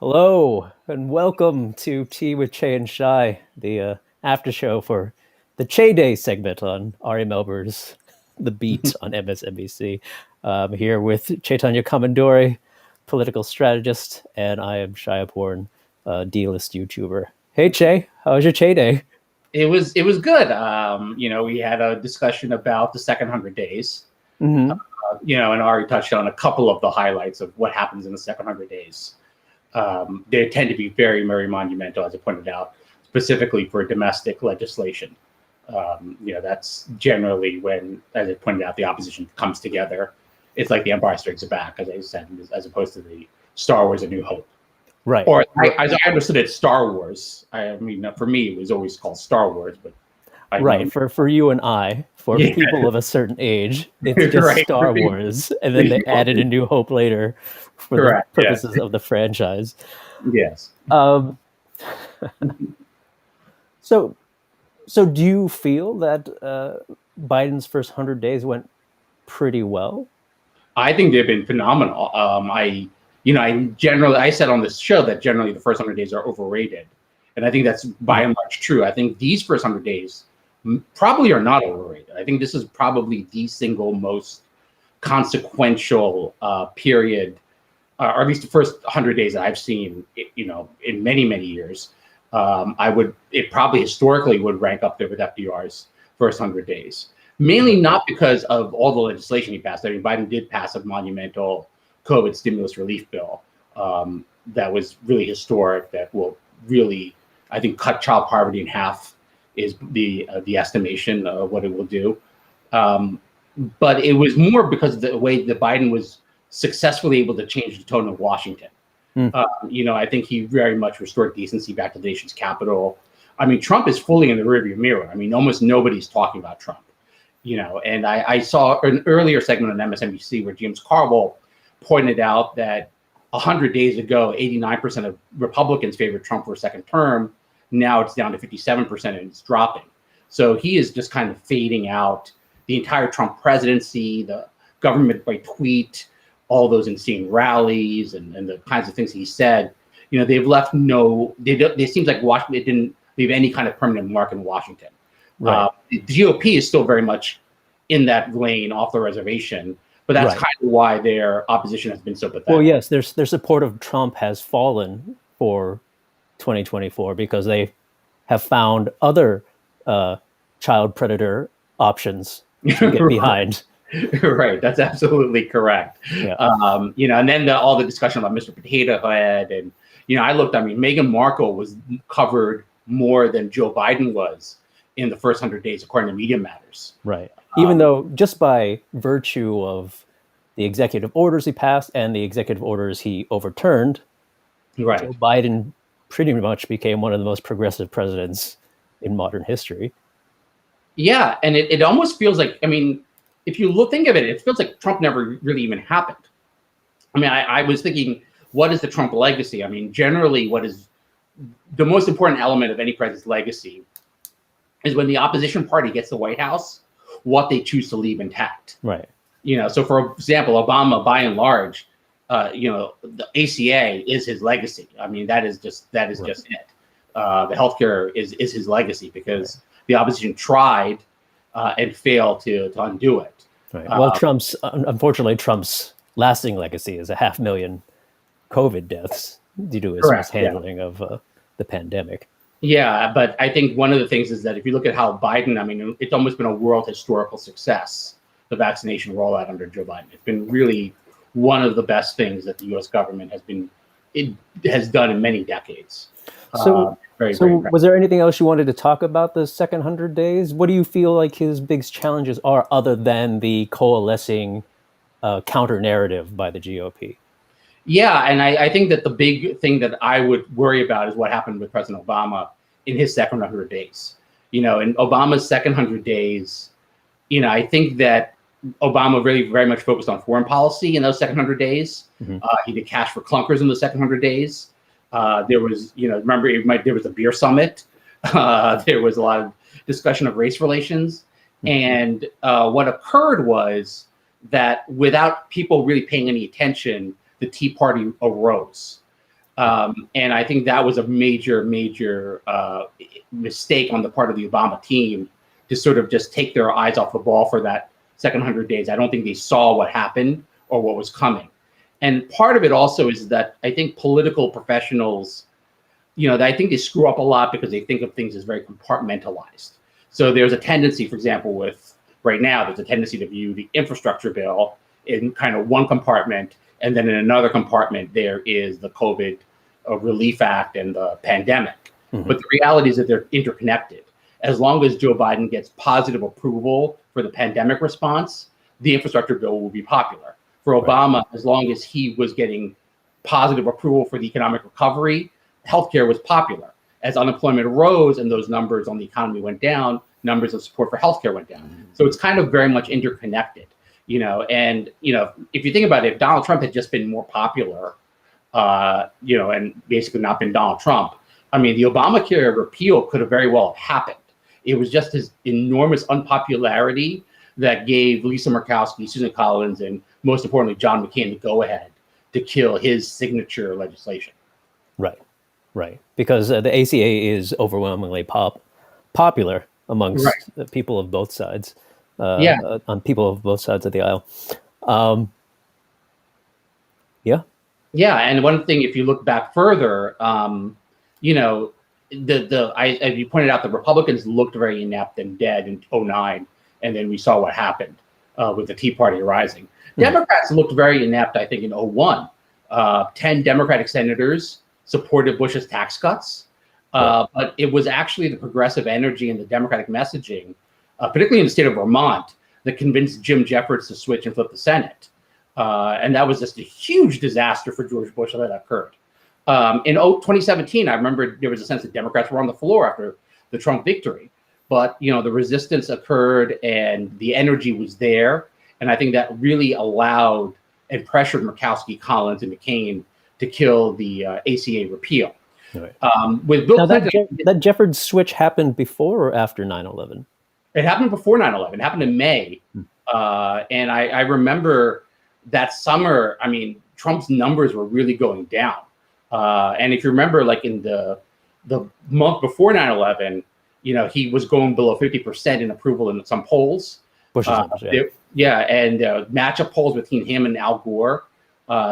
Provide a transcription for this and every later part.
Hello and welcome to Tea with Che and Shy, the after show for the Che Day segment on Ari Melber's The Beat on MSNBC. I'm here with Chaitanya Kamandori, political strategist, and I am Shia Porn, D-list YouTuber. Hey Che, how was your Che Day? It was good. We had a discussion about the second 100 days. Mm-hmm. And Ari touched on a couple of the highlights of what happens in the second 100 days. They tend to be very, very monumental, as I pointed out, specifically for domestic legislation. That's generally when, as I pointed out, the opposition comes together. It's like the Empire Strikes Back, as I said, as opposed to the Star Wars: A New Hope. Right. Or as I understood it, Star Wars. I mean, for me, it was always called Star Wars, but right. For you and I, for people of a certain age, it's just right. Star Wars, and then they added A New Hope later for Correct. the purposes of the franchise. Yes. So do you feel that Biden's first 100 days went pretty well? I think they've been phenomenal. I said on this show that generally the first 100 days are overrated, and I think that's by and large true. I think these first 100 days probably are not overrated. I think this is probably the single most consequential period, or at least the first 100 days that I've seen, in many, many years. It probably historically would rank up there with FDR's first 100 days, mainly not because of all the legislation he passed. I mean, Biden did pass a monumental COVID stimulus relief bill that was really historic, that will really, I think, cut child poverty in half is the estimation of what it will do. But it was more because of the way that Biden was successfully able to change the tone of Washington. I think he very much restored decency back to the nation's capital. I mean, Trump is fully in the rearview mirror. I mean, almost nobody's talking about Trump. And I saw an earlier segment on MSNBC where James Carville pointed out that 100 days ago, 89% of Republicans favored Trump for a second term. Now it's down to 57% and it's dropping. So he is just kind of fading out. The entire Trump presidency, the government by tweet, all those insane rallies and the kinds of things he said, they've left it seems like Washington didn't leave any kind of permanent mark in Washington. Right. The GOP is still very much in that lane off the reservation, but that's kind of why their opposition has been so pathetic. Well, yes, their support of Trump has fallen for 2024 because they have found other child predator options to get behind. Right, that's absolutely correct. Yeah. And then all the discussion about Mr. Potato Head, and Meghan Markle was covered more than Joe Biden was in the first 100 days, according to Media Matters. Right. Even though just by virtue of the executive orders he passed and the executive orders he overturned, right, Joe Biden pretty much became one of the most progressive presidents in modern history. Yeah, and it almost feels like, if you think of it, it feels like Trump never really even happened. I was thinking, what is the Trump legacy? Generally, what is the most important element of any president's legacy is when the opposition party gets the White House, what they choose to leave intact. Right. So for example, Obama, by and large, the ACA is his legacy. That is just it. The healthcare is his legacy because the opposition tried and failed to undo it. Right. Well, unfortunately, Trump's lasting legacy is 500,000 COVID deaths due to his mishandling of the pandemic. Yeah, but I think one of the things is that if you look at how Biden, it's almost been a world historical success, the vaccination rollout under Joe Biden. It's been really one of the best things that the U.S. government has done in many decades. So was there anything else you wanted to talk about the second 100 days? What do you feel like his biggest challenges are other than the coalescing counter narrative by the GOP? Yeah, and I think that the big thing that I would worry about is what happened with President Obama in his second 100 days. In Obama's second 100 days, I think that Obama really very much focused on foreign policy in those second 100 days. Mm-hmm. He did cash for clunkers in the second 100 days. There was, remember, there was a beer summit. There was a lot of discussion of race relations. Mm-hmm. And what occurred was that without people really paying any attention, the Tea Party arose. And I think that was a major, major mistake on the part of the Obama team to sort of just take their eyes off the ball for that second 100 days. I don't think they saw what happened or what was coming. And part of it also is that I think political professionals, I think they screw up a lot because they think of things as very compartmentalized. So there's a tendency, for example, right now, there's a tendency to view the infrastructure bill in kind of one compartment, and then in another compartment, there is the COVID Relief Act and the pandemic. Mm-hmm. But the reality is that they're interconnected. As long as Joe Biden gets positive approval for the pandemic response, the infrastructure bill will be popular. For Obama, as long as he was getting positive approval for the economic recovery, healthcare was popular. As unemployment rose and those numbers on the economy went down, numbers of support for healthcare went down. Mm-hmm. So it's kind of very much interconnected, and if you think about it, if Donald Trump had just been more popular, and basically not been Donald Trump, I mean, the Obamacare repeal could have very well happened. It was just his enormous unpopularity that gave Lisa Murkowski, Susan Collins, and most importantly, John McCain the go-ahead to kill his signature legislation. Right. Because the ACA is overwhelmingly popular amongst people of both sides. On people of both sides of the aisle. Yeah, and one thing, if you look back further, as you pointed out, the Republicans looked very inept and dead in 2009, and then we saw what happened with the Tea Party rising. Mm-hmm. Democrats looked very inept, I think, in 2001. 10 Democratic senators supported Bush's tax cuts, but it was actually the progressive energy and the Democratic messaging, particularly in the state of Vermont, that convinced Jim Jeffords to switch and flip the Senate. And that was just a huge disaster for George Bush that occurred. In 2017, I remember there was a sense that Democrats were on the floor after the Trump victory. But, the resistance occurred and the energy was there. And I think that really allowed and pressured Murkowski, Collins, and McCain to kill the ACA repeal. Right. With Bill Clinton, that Jeffords switch happened before or after 9/11? It happened before 9/11. It happened in May. And I remember that summer, I mean, Trump's numbers were really going down. And if you remember, like in the month before 9/11, he was going below 50% in approval in some polls. Bush's numbers, and matchup polls between him and Al Gore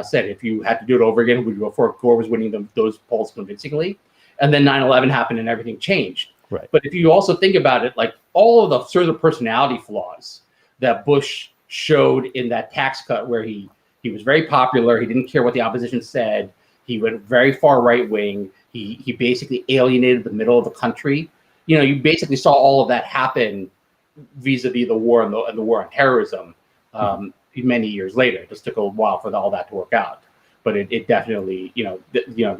said if you had to do it over again, would you go for it? Gore was winning those polls convincingly. And then 9/11 happened and everything changed. Right. But if you also think about it, like all of the sort of personality flaws that Bush showed in that tax cut, where he was very popular, he didn't care what the opposition said, he went very far right wing, he basically alienated the middle of the country. You basically saw all of that happen vis-a-vis the war and the war on terrorism many years later. It just took a while for all that to work out, but it definitely, you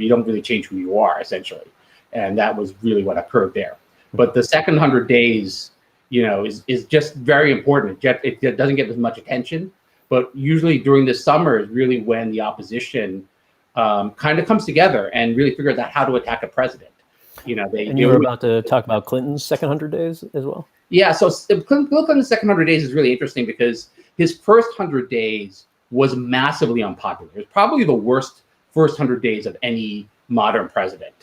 don't really change who you are, essentially, and that was really what occurred there. But the second 100 days, is just very important. It doesn't get as much attention, but usually during the summer is really when the opposition kind of comes together and really figures out how to attack a president. And you were about to talk about Clinton's second 100 days as well? Yeah, so Bill Clinton's second 100 days is really interesting because his first 100 days was massively unpopular. It was probably the worst first 100 days of any modern president.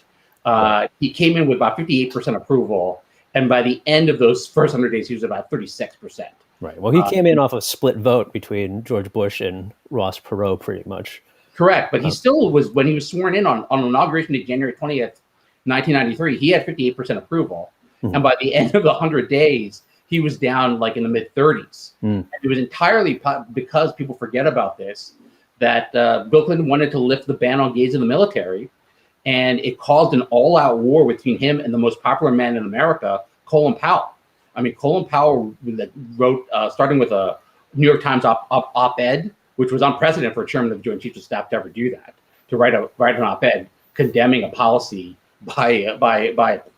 He came in with about 58% approval, and by the end of those first 100 days, he was about 36%. Right. Well, he came in off a split vote between George Bush and Ross Perot, pretty much. Correct, but he still was, when he was sworn in on inauguration day, January 20th, 1993, he had 58% approval. Mm-hmm. And by the end of the 100 days, he was down like in the mid-30s. And it was entirely because people forget about this, that Bill Clinton wanted to lift the ban on gays in the military, and it caused an all-out war between him and the most popular man in America, Colin Powell. I mean, Colin Powell wrote, starting with a New York Times op-ed, which was unprecedented for a chairman of the Joint Chiefs of Staff to ever do that, to write an op-ed condemning a policy by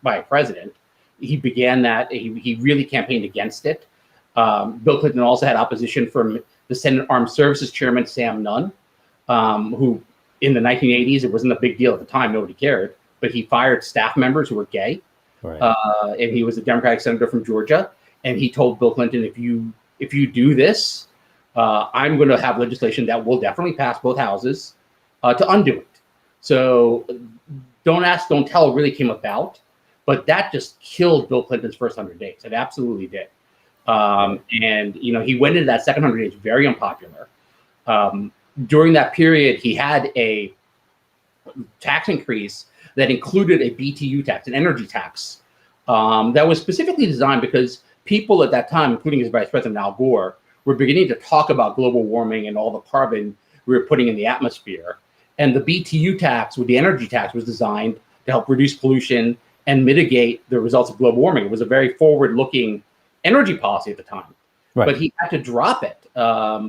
a president. He began that. He really campaigned against it. Bill Clinton also had opposition from the Senate Armed Services Chairman, Sam Nunn, who in the 1980s, it wasn't a big deal at the time. Nobody cared. But he fired staff members who were gay. Right. And he was a Democratic senator from Georgia. And he told Bill Clinton, if you do this, I'm going to have legislation that will definitely pass both houses to undo it. So Don't Ask, Don't Tell really came about, but that just killed Bill Clinton's first 100 days. It absolutely did. And he went into that second 100 days very unpopular. During that period, he had a tax increase that included a BTU tax, an energy tax, that was specifically designed because people at that time, including his vice president Al Gore, were beginning to talk about global warming and all the carbon we were putting in the atmosphere. And the BTU tax, with the energy tax, was designed to help reduce pollution and mitigate the results of global warming. It was a very forward-looking energy policy at the time. Right. But he had to drop it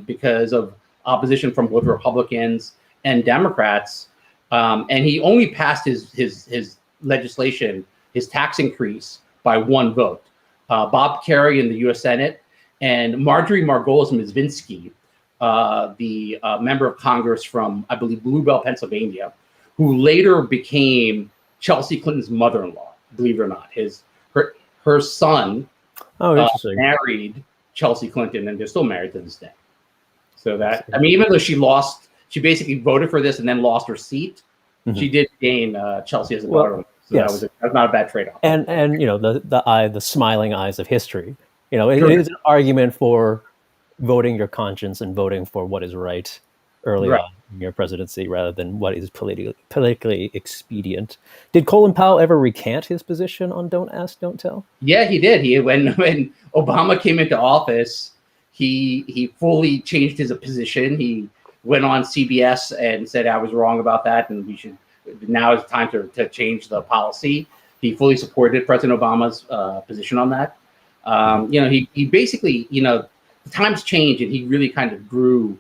because of opposition from both Republicans and Democrats. And he only passed his legislation, his tax increase, by one vote. Bob Kerrey in the U.S. Senate and Marjorie Margolis-Mizvinsky, the member of Congress from, I believe, Bluebell, Pennsylvania, who later became Chelsea Clinton's mother-in-law, believe it or not. Her son married Chelsea Clinton, and they're still married to this day. So that, I mean, even though she lost, she basically voted for this and then lost her seat, she did gain Chelsea as a daughter. So that was not a bad trade-off. And the smiling eyes of history. It is an argument for voting your conscience and voting for what is right early on in your presidency rather than what is politically expedient. Did Colin Powell ever recant his position on Don't Ask, Don't Tell? Yeah, he did. When Obama came into office, he fully changed his position. He went on CBS and said, I was wrong about that, and now it's time to change the policy. He fully supported President Obama's position on that. He basically, the times changed, and he really kind of grew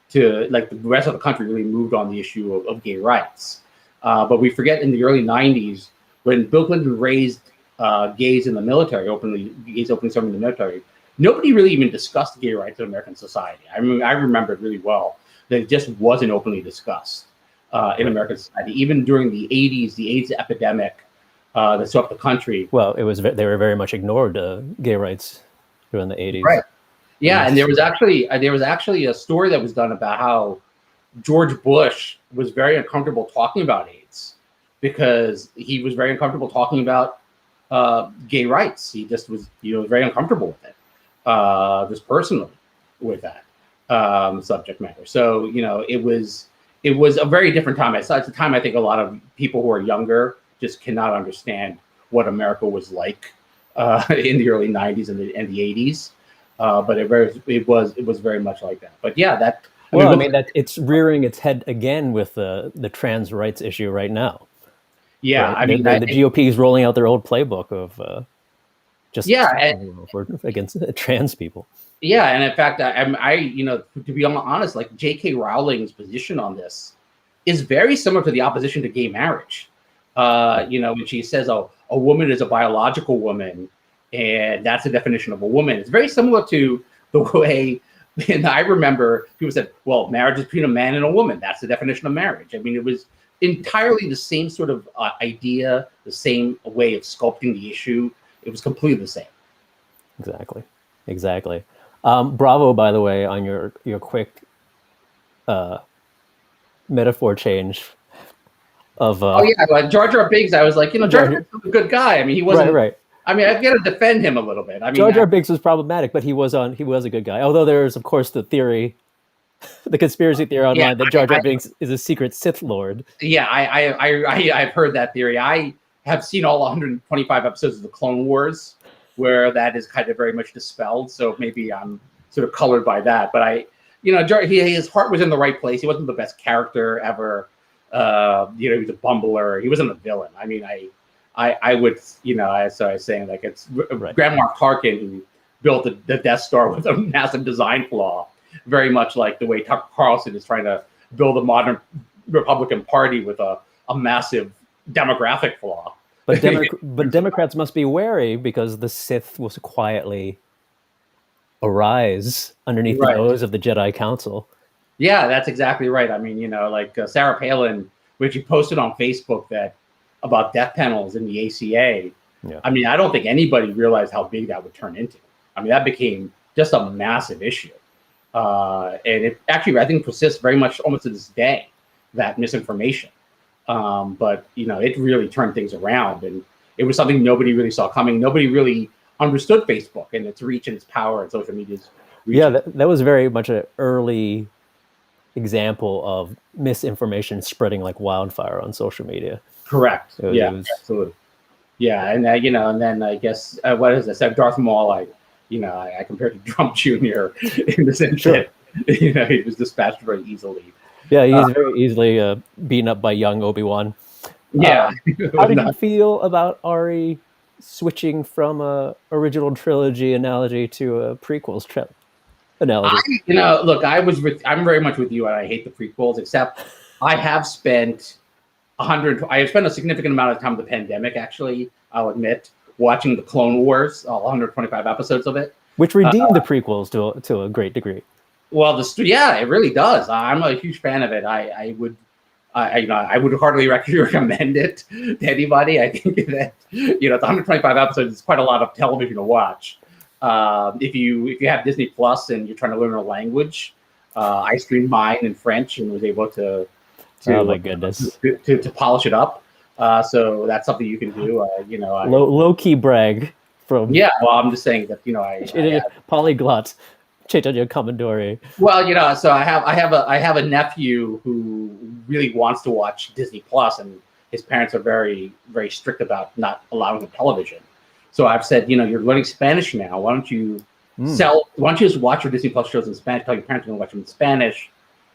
to, like, the rest of the country really moved on the issue of gay rights. But we forget in the early 90s, when Bill Clinton raised gays in the military, gays openly serving in the military, nobody really even discussed gay rights in American society. I mean, I remember it really well that it just wasn't openly discussed in American society. Even during the 80s, the AIDS epidemic that swept the country. Well, they were very much ignored, gay rights during the 80s. Right. Yeah, and there was actually a story that was done about how George Bush was very uncomfortable talking about AIDS because he was very uncomfortable talking about gay rights. He just was, very uncomfortable with it, just personally with that subject matter. So, it was a very different time. It's a time I think a lot of people who are younger just cannot understand what America was like in the early 90s and the 80s. But it was very much like that. But yeah, that it's rearing its head again with the trans rights issue right now. Yeah, right? The GOP is rolling out their old playbook of against trans people. Yeah, and in fact, to be honest, like J.K. Rowling's position on this is very similar to the opposition to gay marriage. When she says, "Oh, a woman is a biological woman," and that's the definition of a woman. It's very similar to the way, and I remember people said, "Well, marriage is between a man and a woman. That's the definition of marriage." I mean, it was entirely the same sort of idea, the same way of sculpting the issue. It was completely the same. Exactly. Bravo, by the way, on your quick metaphor change of. Like Jar Jar Binks. I was like, Jar Jar's a good guy. I mean, he wasn't. Right. I mean, I've got to defend him a little bit. I mean, Jar Jar Binks was problematic, but he was a good guy. Although there's, of course, the conspiracy theory online that Jar Jar Binks is a secret Sith Lord. Yeah, I've heard that theory. I have seen all 125 episodes of the Clone Wars, where that is kind of very much dispelled. So maybe I'm sort of colored by that. But his heart was in the right place. He wasn't the best character ever. He was a bumbler. He wasn't a villain. I mean, I would, as I was saying, like it's Grand Moff Tarkin who built the Death Star with a massive design flaw, very much like the way Tucker Carlson is trying to build a modern Republican Party with a massive demographic flaw. But Democrats must be wary because the Sith will quietly arise underneath the nose of the Jedi Council. Yeah, that's exactly right. I mean, like Sarah Palin, which she posted on Facebook about death panels in the ACA. Yeah. I mean, I don't think anybody realized how big that would turn into. I mean, that became just a massive issue. And it actually, I think, persists very much almost to this day, that misinformation. But it really turned things around, and it was something nobody really saw coming. Nobody really understood Facebook and its reach and its power and social media's reach. Yeah, that was very much an early example of misinformation spreading like wildfire on social media. Correct. It Yeah, was, absolutely. Yeah, and and then I guess what is this? Darth Maul, I compared to Trump Jr. in the sense Sure. that he was dispatched very easily. Yeah, he's very easily beaten up by young Obi-Wan. Yeah, How did you feel about Ari switching from a original trilogy analogy to a prequels analogy? Look, I'm very much with you, and I hate the prequels. Except I have spent I have spent a significant amount of time in the pandemic. Actually, I'll admit, watching the Clone Wars, all 125 episodes of it, which redeemed the prequels to a great degree. Well, it really does. I'm a huge fan of it. I would hardly recommend it to anybody. I think that it's 125 episodes. It's quite a lot of television to watch. If you have Disney Plus and you're trying to learn a language, I streamed mine in French and was able to oh my goodness to polish it up. So that's something you can do. Low key brag from Well, I'm just saying that polyglot. Chaitanya Commodore. Well, so I have a nephew who really wants to watch Disney Plus, and his parents are very, very strict about not allowing him television. So I've said, you're learning Spanish now. Why don't you just watch your Disney Plus shows in Spanish? Tell your parents you're going to watch them in Spanish.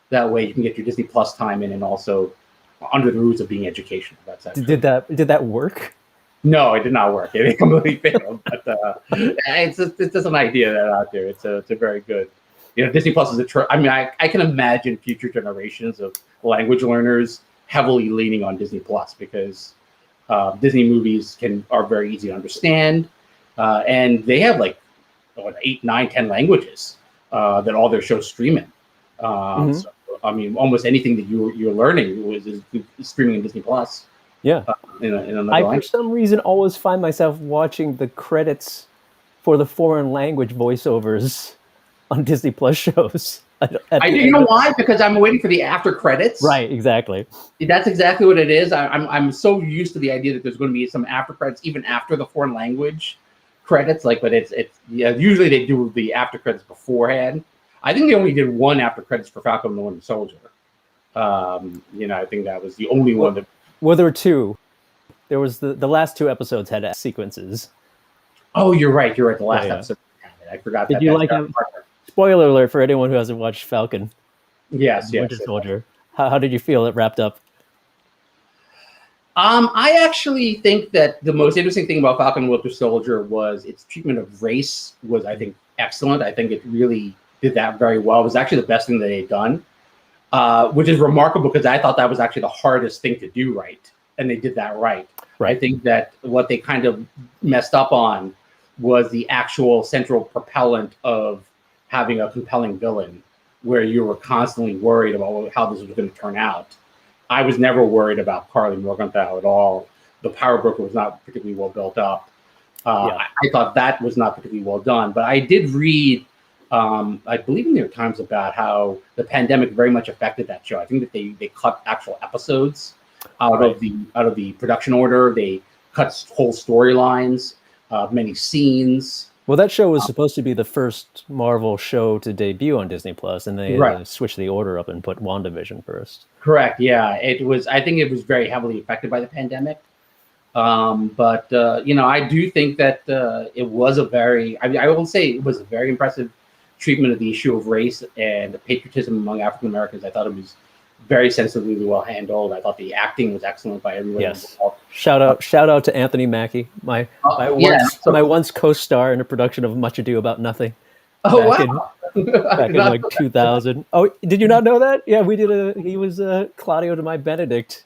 That way, you can get your Disney Plus time in, and also under the rules of being educational. Did that work? No, it did not work. It completely failed. But it's just an idea that's out there. It's a very good. Disney Plus is I can imagine future generations of language learners heavily leaning on Disney Plus because Disney movies are very easy to understand, and they have 8, 9, 10 languages that all their shows stream in. So, almost anything that you're learning is streaming in Disney Plus. Yeah. I for some reason always find myself watching the credits for the foreign language voiceovers on Disney Plus shows. You know why? Because I'm waiting for the after credits. Right, exactly. That's exactly what it is. I'm so used to the idea that there's going to be some after credits even after the foreign language credits. But it's usually they do the after credits beforehand. I think they only did one after credits for Falcon and the Winter Soldier. I think that was the only one that. Well, there were two. There was the last two episodes had sequences. Oh, you're right. The last episode. I forgot. Did you like them? Spoiler alert for anyone who hasn't watched Falcon. Yes. Winter Soldier. How did you feel it wrapped up? I actually think that the most interesting thing about Falcon and Winter Soldier was its treatment of race was, I think, excellent. I think it really did that very well. It was actually the best thing that they'd done. Which is remarkable because I thought that was actually the hardest thing to do right, and they did that right. I think that what they kind of messed up on was the actual central propellant of having a compelling villain, where you were constantly worried about how this was going to turn out. I was never worried about Carly Morgenthau at all. The Power Broker was not particularly well built up. I thought that was not particularly well done, but I did read. I believe in the New York Times about how the pandemic very much affected that show. I think that they cut actual episodes out of the production order. They cut whole storylines, many scenes. Well, that show was supposed to be the first Marvel show to debut on Disney Plus, and they switched the order up and put WandaVision first. Correct. Yeah, it was. I think it was very heavily affected by the pandemic. But I do think that it was I will say it was a very impressive treatment of the issue of race and patriotism among African Americans. I thought it was very sensitively well handled. I thought the acting was excellent by everyone. Yes. Shout out to Anthony Mackie, my once co-star in a production of Much Ado About Nothing. Oh wow! Back in 2000. Oh, did you not know that? Yeah, we did he was Claudio de my Benedict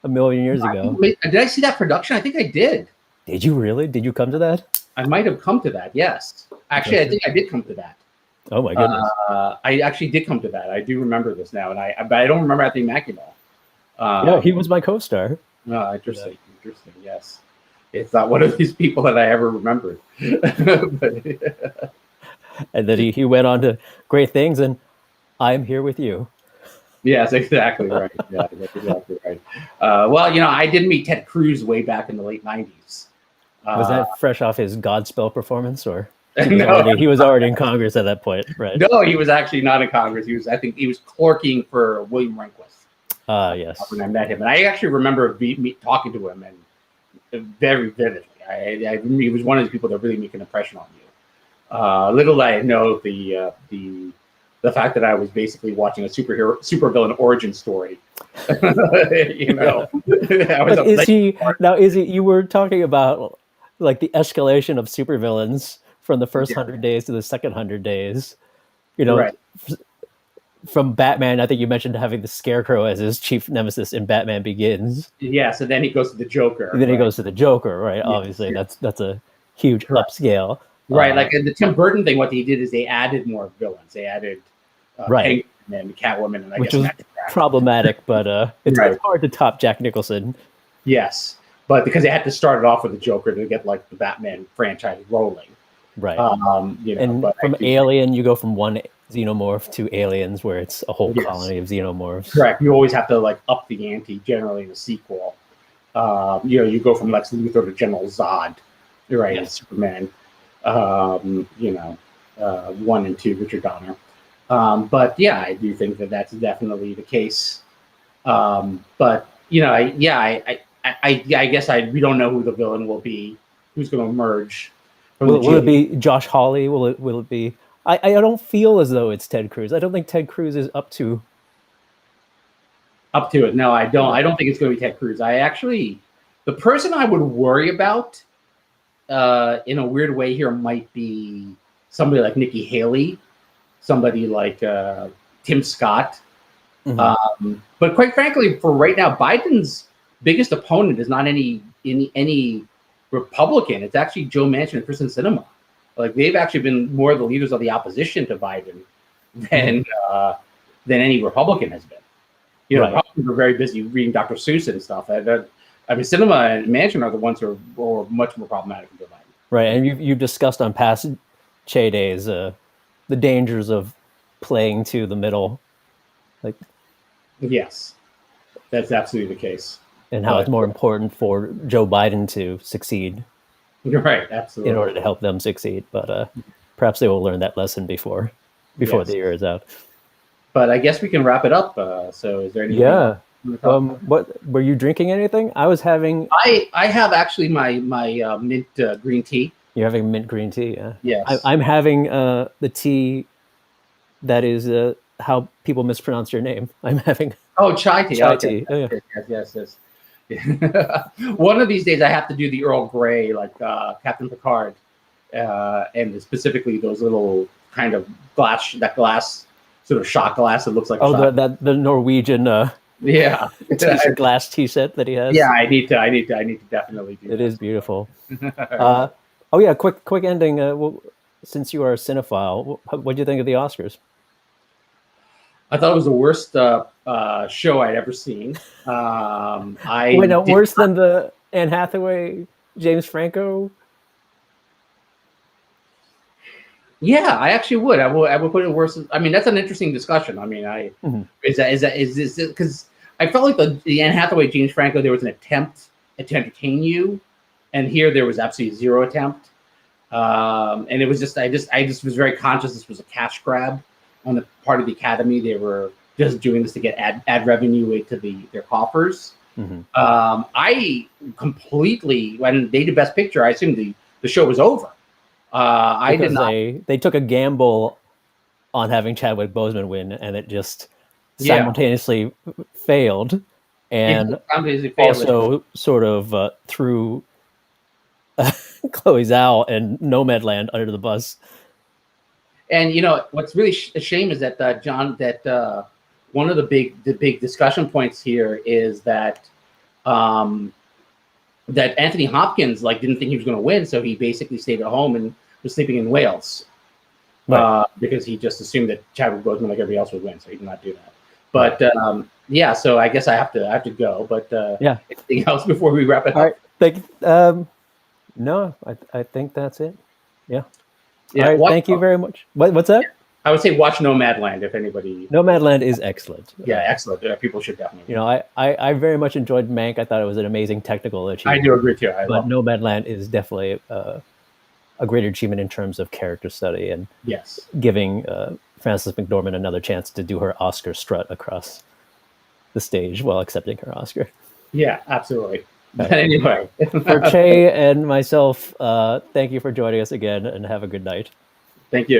a million years ago. Did I see that production? I think I did. Did you really? Did you come to that? I might have come to that. Yes, actually, I think I did come to that. Oh my goodness! I actually did come to that. I do remember this now, but I don't remember Anthony Mackie. Yeah, he was my co-star. Oh, interesting. Interesting. Yes, it's not one of these people that I ever remembered. And then he went on to great things, and I'm here with you. Yes, exactly right. Yeah, that's exactly right. Well, I did meet Ted Cruz way back in the late '90s. Was Uh, that fresh off his Godspell performance, or no, he was already in Congress at that point, right? no, he was actually not in Congress. I think, he was clerking for William Rehnquist when Yes. I met him, and I actually remember me talking to him and very vividly. He was one of the people that really make an impression on you. Little did I know the fact that I was basically watching a supervillain origin story. Yeah. I was But a is he now? Is he? You were talking about like the escalation of supervillains from the first yeah, 100 days to the second 100 days. You know, right. from Batman, I think you mentioned having the Scarecrow as his chief nemesis in Batman Begins. Yeah, so then he goes to the Joker, And then he right? goes to the Joker, right? Yes, Obviously, yes. that's a huge Correct. upscale. Right, like in the Tim Burton thing, what they did is they added more villains. They added Right, Penguin and Catwoman, and I which guess was Magic Cat. problematic, but it's Right. hard to top Jack Nicholson. Yes, but because they had to start it off with the Joker to get like the Batman franchise rolling. Right. And But from Alien, you go from one xenomorph to Aliens, where it's a whole yes, colony of xenomorphs. correct. You always have to like up the ante generally in a sequel. You go from Lex Luthor to General Zod, right? And Superman. 1 and 2, Richard Donner. But yeah, I do think that that's definitely the case. But I guess we don't know who the villain will be, who's going to emerge. Will it be Josh Hawley? Will it be? I don't feel as though it's Ted Cruz. I don't think Ted Cruz is up to it. No, I don't. I don't think it's going to be Ted Cruz. The person I would worry about, in a weird way here, might be somebody like Nikki Haley, somebody like Tim Scott. Mm-hmm. But quite frankly, for right now, Biden's biggest opponent is not any Republican. It's actually Joe Manchin and Kristen Sinema. Like, they've actually been more the leaders of the opposition to Biden than any Republican has been. Right. Republicans are very busy reading Dr. Seuss and stuff. Sinema and Manchin are the ones who are much more problematic than Joe Biden. Right, and you've discussed on past Che days the dangers of playing to the middle, like yes, that's absolutely the case, and how it's more important for Joe Biden to succeed. You're right, absolutely, in order to help them succeed. But perhaps they will learn that lesson before the year is out. But I guess we can wrap it up. So, is there anything? Yeah. What were you drinking? Anything? I was having. I have actually my mint green tea. You're having mint green tea, yeah. Yes. I'm having the tea that is how people mispronounce your name. I'm having chai tea. Chai tea. Oh, yeah. Yes. One of these days I have to do the Earl Grey, like Captain Picard, and specifically those little kind of glass sort of shot glass that looks like the Norwegian yeah glass tea set that he has. Yeah, I need to definitely do it. It is beautiful. Oh yeah, quick ending. Since you are a cinephile, what do you think of the Oscars? I thought it was the worst show I'd ever seen. Worse than the Anne Hathaway, James Franco? Yeah, I actually would. I would put it worse. I mean, that's an interesting discussion. I mean, is this because I felt like the Anne Hathaway, James Franco, there was an attempt to entertain you, and here there was absolutely zero attempt. And it was just I just was very conscious this was a cash grab on the part of the Academy. They were just doing this to get ad revenue into their coffers. Mm-hmm. I completely, when they did Best Picture, I assumed the show was over. I did not. They took a gamble on having Chadwick Boseman win, and it just simultaneously failed, and also sort of threw Chloe Zhao and Nomadland under the bus. And what's really a shame is that John, that one of the big discussion points here is that that Anthony Hopkins didn't think he was going to win, so he basically stayed at home and was sleeping in Wales, right. Because he just assumed that Chadwick Boseman, like everybody else, would win, so he did not do that. But so I guess I have to go. But anything else before we wrap it up? All right. No, I think that's it. Yeah. All right, thank you very much. What's that? I would say watch Nomadland if anybody. Nomadland is excellent. Yeah, excellent. People should definitely. I very much enjoyed Mank. I thought it was an amazing technical achievement. I do agree too. But Nomadland is definitely a great achievement in terms of character study and yes, giving Frances McDormand another chance to do her Oscar strut across the stage while accepting her Oscar. Yeah, absolutely. But anyway, for Che and myself, thank you for joining us again, and have a good night. Thank you.